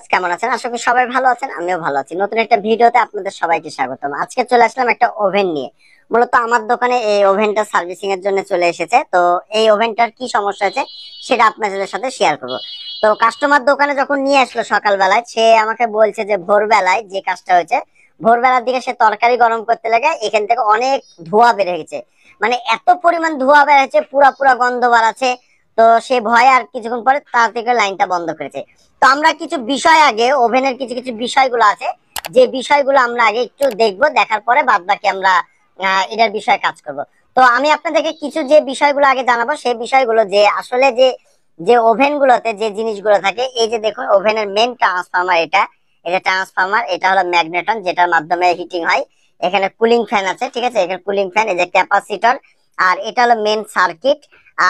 Viewers কেমন আছেন? আশা করি সবাই ভালো আছেন, আমিও ভালো আছি। নতুন একটা ভিডিওতে আপনাদের সবাইকে স্বাগতম। আজকে চলে আসলাম একটা ওভেন নিয়ে। মূলত আমার দোকানে এই ওভেনটা সার্ভিসিং এর জন্য চলে এসেছে। তো এই ওভেনটার কি সমস্যা আছে সেটা আপনাদের সাথে শেয়ার করব। তো কাস্টমার দোকানে যখন নিয়ে আসলো সকালবেলায়, সে আমাকে বলছে যে ভোরবেলায় যে কাজটা হয়েছে, ভোরবেলার দিকে সে তরকারি গরম করতে লাগে, এখান থেকে অনেক ধোঁয়া বের হয়ে গেছে। মানে এত পরিমাণ ধোঁয়া বের হয়েছে, পুরা পুরা গন্ধ বাড়াচ্ছে। তো সে ভয়ে আর কিছুক্ষণ পরে তার থেকে লাইনটা বন্ধ করেছে। তো আমরা কিছু বিষয় আগে ওভেনের কিছু কিছু বিষয়গুলো আছে, যে বিষয়গুলো আমরা আগে একটু দেখবো, দেখার পরে বাদ বাকি আমরা এটার বিষয়ে কাজ করব। তো আমি আপনাদেরকে কিছু যে বিষয়গুলো আগে জানাবো, সেই বিষয়গুলো যে আসলে যে যে ওভেন গুলোতে যে জিনিসগুলো থাকে, এই যে দেখুন ওভেনের মেন ট্রান্সফরমার এটা, এই যে ট্রান্সফরমার, এটা হলো ম্যাগনেটন যেটার মাধ্যমে হিটিং হয়। এখানে কুলিং ফ্যান আছে, ঠিক আছে, এখানে কুলিং ফ্যান, এই যে ক্যাপাসিটর, আর এটা হলো মেন সার্কিট।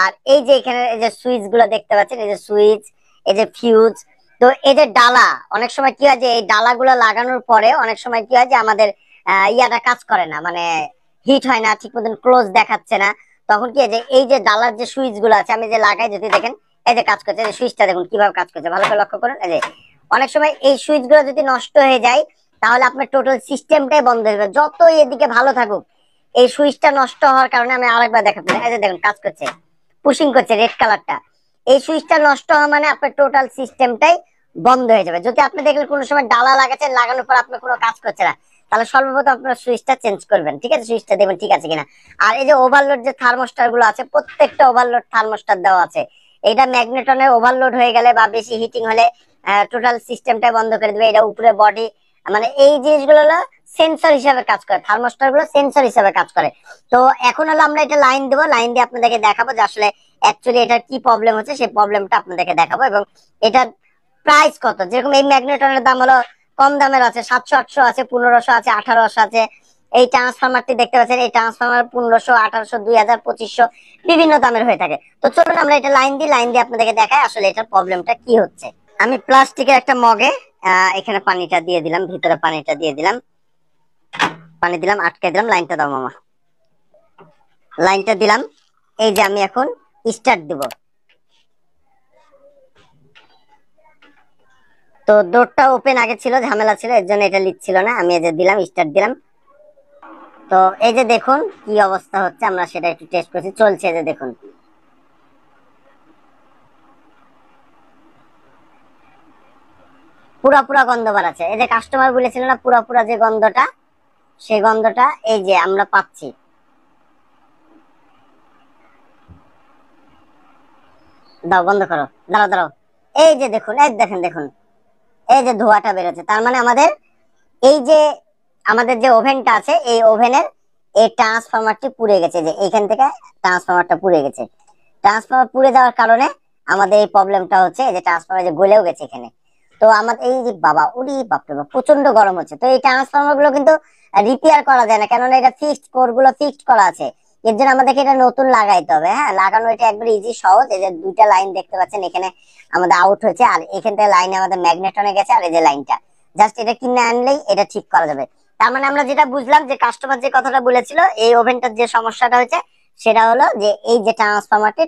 আর এই যে এখানে এই যে সুইচ গুলো দেখতে পাচ্ছেন, এই যে সুইচ, এই যে ফিউজ। তো এই যে ডালা, অনেক সময় কি হয় যে এই ডালাগুলো লাগানোর পরে অনেক সময় কি হয় যে আমাদের ইয়াটা কাজ করে না, মানে হিট হয় না ঠিক মতন, ক্লোজ দেখাচ্ছে না। তখন কি হয় যে এই যে ডালার যে সুইচ গুলো আছে আমি যে লাগাই, যদি দেখেন এই যে কাজ করছে, এই সুইচটা দেখুন কিভাবে কাজ করছে, ভালো করে লক্ষ্য করুন। এই যে অনেক সময় এই সুইচ গুলো যদি নষ্ট হয়ে যায়, তাহলে আপনার টোটাল সিস্টেমটাই বন্ধ হয়ে যাবে, যতই এদিকে ভালো থাকুক। এই সুইচটা নষ্ট হওয়ার কারণে আমি আরেকবার দেখাচ্ছি, এই যে দেখুন কাজ করছে, পুশিং করছে রেড কালারটা। এই সুইচটা নষ্ট হওয়া মানে আপনার টোটাল সিস্টেমটাই বন্ধ হয়ে যাবে। যদি আপনি দেখলেন কোনো সময় ডালা লাগাচ্ছেন, লাগানোর পর আপনার কোনো কাজ করছে না, তাহলে সর্বপ্রথম আপনার সুইচটা চেঞ্জ করবেন, ঠিক আছে, সুইচটা দেখবেন ঠিক আছে কিনা। আর এই যে ওভারলোড যে থার্মোস্টার গুলো আছে, প্রত্যেকটা ওভারলোড থার্মোস্টার দেওয়া আছে। এটা ম্যাগনেটনের ওভারলোড হয়ে গেলে বা বেশি হিটিং হলে টোটাল সিস্টেমটাই বন্ধ করে দিবে। এটা উপরে বডি, মানে এই জিনিসগুলো হলো সেন্সর হিসাবে কাজ করে, থার্মোস্টার গুলো সেন্সর হিসাবে কাজ করে। তো এখন হলো আমরা এটা লাইন দেবো, লাইন দিয়ে আপনাদেরকে দেখাবো যে আসলে অ্যাকচুয়ালি এটার কি প্রবলেম হচ্ছে, সেই প্রবলেমটা আপনাদেরকে দেখাবো। এবং এটার প্রাইস কত, যেরকম এই ম্যাগনেটনের দাম হলো কম দামের আছে, 700-800 আছে, 1500 আছে, 1800 আছে। এই ট্রান্সফরমারটি দেখতে পাচ্ছেন, এই ট্রান্সফরমার 1500, 1800, 2000, 2500 বিভিন্ন দামের হয়ে থাকে। তো চলুন আমরা এটা লাইন দিই, লাইন দিয়ে আপনাদেরকে দেখাই আসলে এটার প্রবলেমটা কি হচ্ছে। আমি প্লাস্টিকের একটা মগে এখানে পানিটা দিয়ে দিলাম, ভিতরে পানিটা দিয়ে দিলাম, পানি দিলাম, আটকে দিলাম। লাইনটা দাও মামা, লাইনটা দিলাম। এই যে আমি এখন স্টার্ট দিব। তো ডোরটা ওপেন আগে ছিল, ঝামেলা ছিল, এর জন্য এটা লিখছিল না। আমি এই যে দিলাম, স্টার্ট দিলাম। তো এই যে দেখুন কি অবস্থা হচ্ছে, আমরা সেটা একটু টেস্ট করছি, চলছে। এই যে দেখুন পুরা পুরা গন্ধ বাড়াচ্ছে। এই যে কাস্টমার বলেছিল না পুরা পুরা যে গন্ধটা, সেই গন্ধটা এই যে আমরা পাচ্ছি। দাও, বন্ধ করো, দাঁড়াও দাঁড়াও। এই যে দেখুন, এই দেখেন দেখুন, এই যে ধোঁয়াটা বেরোচ্ছে, তার মানে আমাদের এই যে আমাদের যে ওভেনটা আছে, এই ওভেনের এই ট্রান্সফরমারটি পুড়ে গেছে, যে এইখান থেকে ট্রান্সফরমারটা পুড়ে গেছে। ট্রান্সফরমার পুড়ে যাওয়ার কারণে আমাদের এই প্রবলেমটা হচ্ছে, এই যে ট্রান্সফরমার যে গলেও গেছে এখানে। তো আমাদের এই যে বাবা, উরি বাপরে বাপ, প্রচন্ড গরম হচ্ছে। তো এই ট্রান্সফরমার গুলো কিন্তু রিপেয়ার করা যায় না, কেননা এটা ফিক্সড, কোর গুলো ফিক্সড করা আছে। এর জন্য আমাদেরকে এটা নতুন লাগাইতে হবে। হ্যাঁ, লাগানো এটা একবার ইজি, সহজ। এই যে দুইটা লাইন দেখতে পাচ্ছেন এখানে আমাদের আউট হয়েছে, আর এখান থেকে লাইনে আমাদের ম্যাগনেটনে গেছে, আর এই যে লাইনটা জাস্ট এটা কিনে আনলেই এটা ঠিক করা যাবে। তার মানে আমরা যেটা বুঝলাম, যে কাস্টমার যে কথাটা বলেছিল এই ওভেনটার যে সমস্যাটা হয়েছে, সেটা হলো যে এই যে ট্রান্সফরমারটি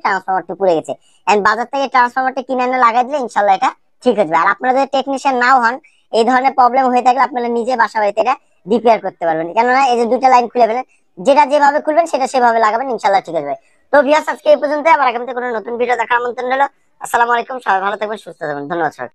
পুড়ে গেছে। এন্ড বাজার থেকে ট্রান্সফরমারটি কিনে এনে লাগাই দিলে ইনশাল্লাহ এটা ঠিক হয়ে যাবে। আর আপনারা যদি টেকনিশিয়ান নাও হন, এই ধরনের প্রবলেম হয়ে থাকলে আপনারা নিজে বাসা বাড়িতে এটা রিপেয়ার করতে পারবেন, কেননা এই যে দুইটা লাইন খুলে ফেলেন, যেটা যেভাবে খুলবেন সেটা সেভাবে লাগাবেন, ইনশাল্লাহ ঠিক হয়ে যাবে। তো ভিউয়ার্স, আজকে এই পর্যন্ত। আবার আগামীতে কোনো নতুন ভিডিও দেখার আমন্ত্রণ রইলো। আসসালামু আলাইকুম, সবাই ভালো থাকবেন, সুস্থ থাকবেন, ধন্যবাদ সবাই।